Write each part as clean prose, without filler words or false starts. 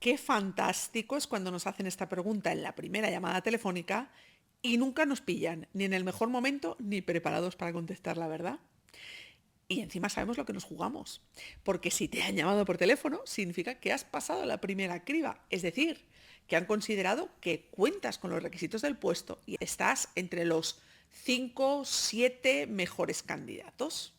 Qué fantástico es cuando nos hacen esta pregunta en la primera llamada telefónica y nunca nos pillan, ni en el mejor momento, ni preparados para contestar la verdad. Y encima sabemos lo que nos jugamos, porque si te han llamado por teléfono, significa que has pasado la primera criba, es decir, que han considerado que cuentas con los requisitos del puesto y estás entre los 5, 7 mejores candidatos.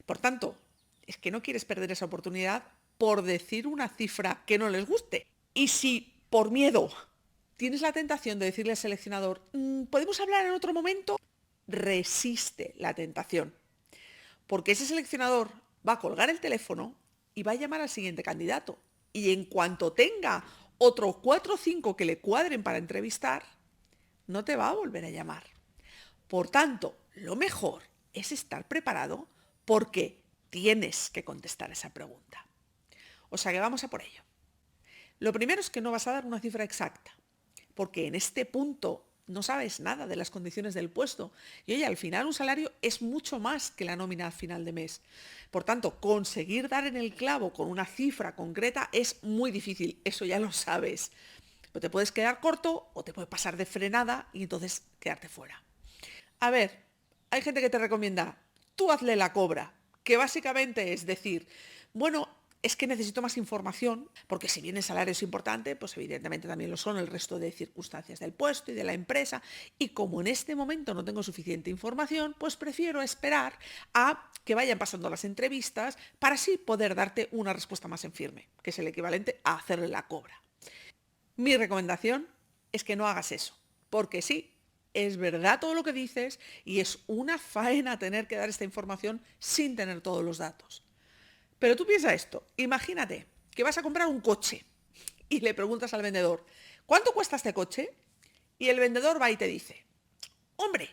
Por tanto, es que no quieres perder esa oportunidad por decir una cifra que no les guste. Y si por miedo tienes la tentación de decirle al seleccionador, ¿podemos hablar en otro momento? Resiste la tentación, porque ese seleccionador va a colgar el teléfono y va a llamar al siguiente candidato. Y en cuanto tenga otros 4 o 5 que le cuadren para entrevistar, no te va a volver a llamar. Por tanto, lo mejor es estar preparado porque tienes que contestar esa pregunta. O sea que vamos a por ello. Lo primero es que no vas a dar una cifra exacta, porque en este punto no sabes nada de las condiciones del puesto. Y oye, al final un salario es mucho más que la nómina a final de mes. Por tanto, conseguir dar en el clavo con una cifra concreta es muy difícil, eso ya lo sabes. Pero te puedes quedar corto o te puede pasar de frenada y entonces quedarte fuera. A ver, hay gente que te recomienda, tú hazle la cobra, que básicamente es decir, bueno, es que necesito más información, porque si bien el salario es importante, pues evidentemente también lo son el resto de circunstancias del puesto y de la empresa, y como en este momento no tengo suficiente información, pues prefiero esperar a que vayan pasando las entrevistas para así poder darte una respuesta más en firme, que es el equivalente a hacerle la cobra. Mi recomendación es que no hagas eso, porque sí, es verdad todo lo que dices y es una faena tener que dar esta información sin tener todos los datos. Pero tú piensa esto, imagínate que vas a comprar un coche y le preguntas al vendedor, ¿cuánto cuesta este coche? Y el vendedor va y te dice, hombre,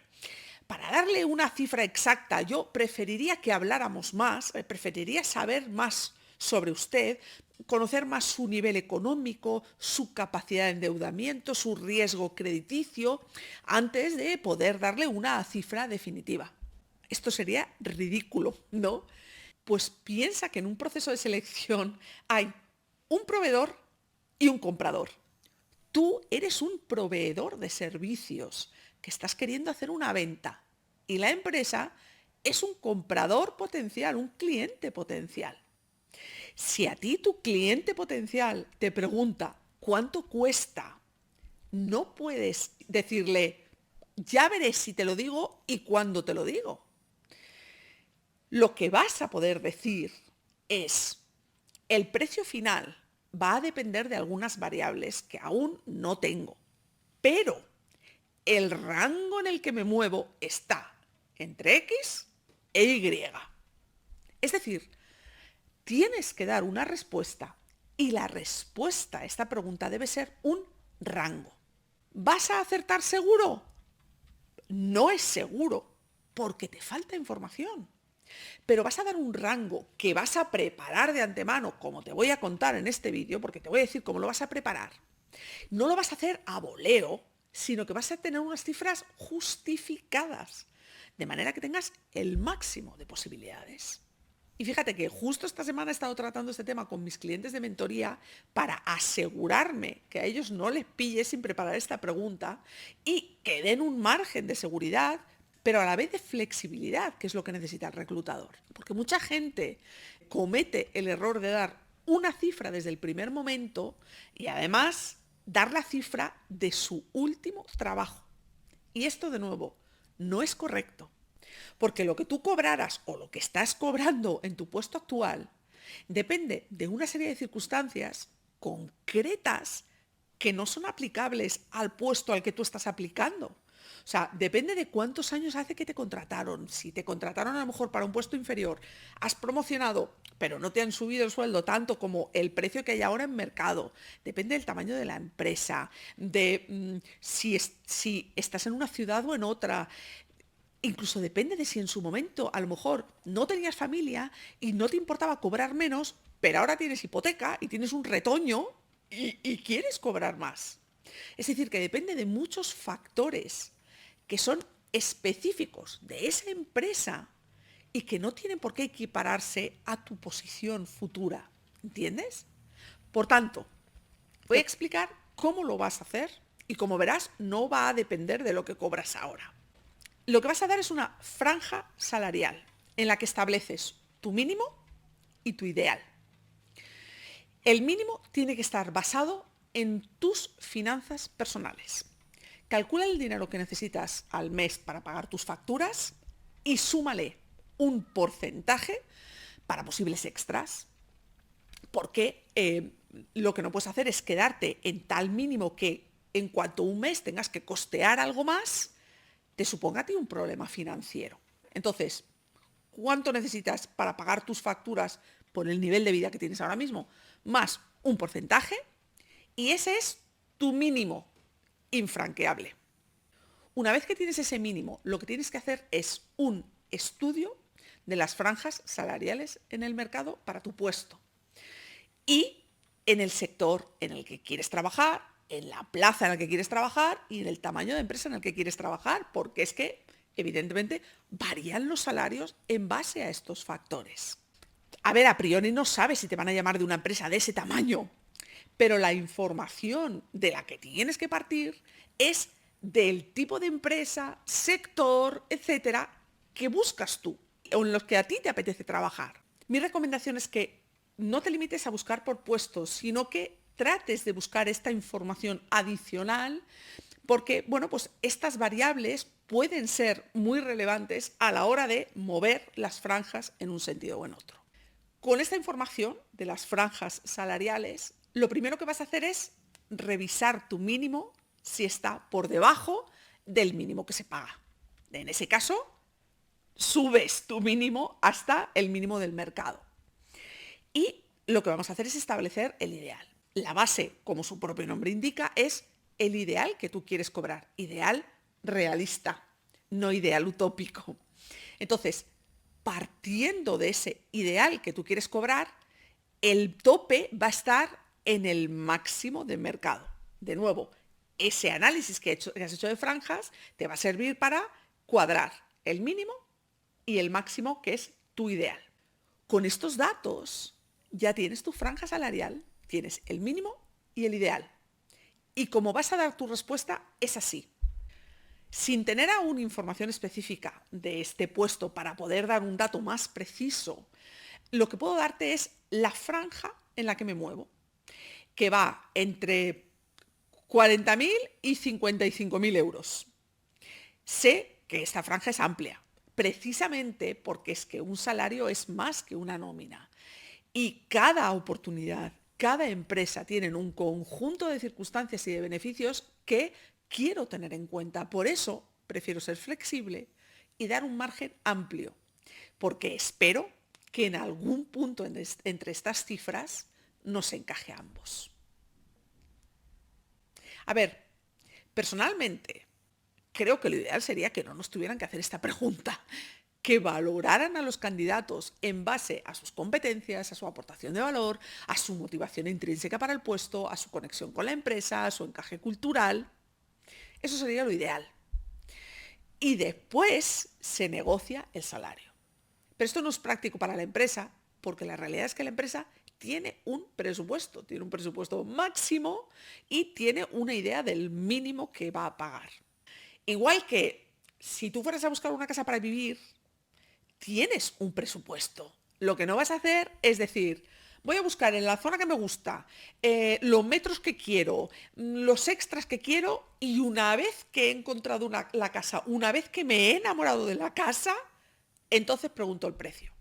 para darle una cifra exacta, yo preferiría que habláramos más, preferiría saber más sobre usted, conocer más su nivel económico, su capacidad de endeudamiento, su riesgo crediticio, antes de poder darle una cifra definitiva. Esto sería ridículo, ¿no? Pues piensa que en un proceso de selección hay un proveedor y un comprador. Tú eres un proveedor de servicios que estás queriendo hacer una venta y la empresa es un comprador potencial, un cliente potencial. Si a ti tu cliente potencial te pregunta cuánto cuesta, no puedes decirle, ya veré si te lo digo y cuándo te lo digo. Lo que vas a poder decir es, el precio final va a depender de algunas variables que aún no tengo, pero el rango en el que me muevo está entre X e Y. Es decir, tienes que dar una respuesta y la respuesta a esta pregunta debe ser un rango. ¿Vas a acertar seguro? No es seguro porque te falta información. Pero vas a dar un rango que vas a preparar de antemano, como te voy a contar en este vídeo, porque te voy a decir cómo lo vas a preparar. No lo vas a hacer a voleo, sino que vas a tener unas cifras justificadas, de manera que tengas el máximo de posibilidades. Y fíjate que justo esta semana he estado tratando este tema con mis clientes de mentoría para asegurarme que a ellos no les pille sin preparar esta pregunta y que den un margen de seguridad, pero a la vez de flexibilidad, que es lo que necesita el reclutador. Porque mucha gente comete el error de dar una cifra desde el primer momento y además dar la cifra de su último trabajo. Y esto, de nuevo, no es correcto. Porque lo que tú cobraras o lo que estás cobrando en tu puesto actual depende de una serie de circunstancias concretas que no son aplicables al puesto al que tú estás aplicando. O sea, depende de cuántos años hace que te contrataron. Si te contrataron a lo mejor para un puesto inferior, has promocionado, pero no te han subido el sueldo tanto como el precio que hay ahora en mercado. Depende del tamaño de la empresa, de si estás en una ciudad o en otra. Incluso depende de si en su momento a lo mejor no tenías familia y no te importaba cobrar menos, pero ahora tienes hipoteca y tienes un retoño y quieres cobrar más. Es decir, que depende de muchos factores que son específicos de esa empresa y que no tienen por qué equipararse a tu posición futura. ¿Entiendes? Por tanto, Voy a explicar cómo lo vas a hacer y como verás, no va a depender de lo que cobras ahora. Lo que vas a dar es una franja salarial en la que estableces tu mínimo y tu ideal. El mínimo tiene que estar basado en tus finanzas personales. Calcula el dinero que necesitas al mes para pagar tus facturas y súmale un porcentaje para posibles extras, porque lo que no puedes hacer es quedarte en tal mínimo que en cuanto un mes tengas que costear algo más, te suponga a ti un problema financiero. Entonces, ¿cuánto necesitas para pagar tus facturas por el nivel de vida que tienes ahora mismo? Más un porcentaje, y ese es tu mínimo infranqueable. Una vez que tienes ese mínimo, lo que tienes que hacer es un estudio de las franjas salariales en el mercado para tu puesto y en el sector en el que quieres trabajar, en la plaza en la que quieres trabajar y en el tamaño de empresa en el que quieres trabajar, porque es que, evidentemente, varían los salarios en base a estos factores. A ver, a priori no sabes si te van a llamar de una empresa de ese tamaño, pero la información de la que tienes que partir es del tipo de empresa, sector, etcétera, que buscas tú o en los que a ti te apetece trabajar. Mi recomendación es que no te limites a buscar por puestos, sino que trates de buscar esta información adicional porque, bueno, pues estas variables pueden ser muy relevantes a la hora de mover las franjas en un sentido o en otro. Con esta información de las franjas salariales, lo primero que vas a hacer es revisar tu mínimo si está por debajo del mínimo que se paga. En ese caso, subes tu mínimo hasta el mínimo del mercado. Y lo que vamos a hacer es establecer el ideal. La base, como su propio nombre indica, es el ideal que tú quieres cobrar. Ideal realista, no ideal utópico. Entonces, partiendo de ese ideal que tú quieres cobrar, el tope va a estar en el máximo de mercado. De nuevo, ese análisis que has hecho de franjas te va a servir para cuadrar el mínimo y el máximo, que es tu ideal. Con estos datos ya tienes tu franja salarial, tienes el mínimo y el ideal. Y como vas a dar tu respuesta, es así. Sin tener aún información específica de este puesto para poder dar un dato más preciso, lo que puedo darte es la franja en la que me muevo, que va entre 40.000 y 55.000 euros. Sé que esta franja es amplia, precisamente porque es que un salario es más que una nómina. Y cada oportunidad, cada empresa tienen un conjunto de circunstancias y de beneficios que quiero tener en cuenta. Por eso prefiero ser flexible y dar un margen amplio, porque espero que en algún punto entre estas cifras nos encaje a ambos. A ver, personalmente, creo que lo ideal sería que no nos tuvieran que hacer esta pregunta, que valoraran a los candidatos en base a sus competencias, a su aportación de valor, a su motivación intrínseca para el puesto, a su conexión con la empresa, a su encaje cultural. Eso sería lo ideal. Y después se negocia el salario. Pero esto no es práctico para la empresa, porque la realidad es que la empresa tiene un presupuesto máximo y tiene una idea del mínimo que va a pagar. Igual que si tú fueras a buscar una casa para vivir, tienes un presupuesto. Lo que no vas a hacer es decir, voy a buscar en la zona que me gusta, los metros que quiero, los extras que quiero, y una vez que he encontrado la casa, una vez que me he enamorado de la casa, entonces pregunto el precio.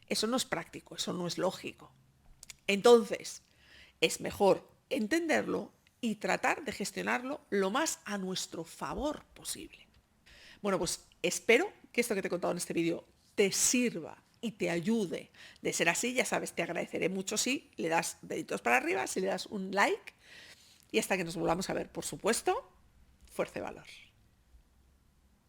Eso no es práctico, eso no es lógico. Entonces, es mejor entenderlo y tratar de gestionarlo lo más a nuestro favor posible. Bueno, pues espero que esto que te he contado en este vídeo te sirva y te ayude. De ser así, ya sabes, te agradeceré mucho si le das deditos para arriba, si le das un like, y hasta que nos volvamos a ver, por supuesto, fuerza y valor.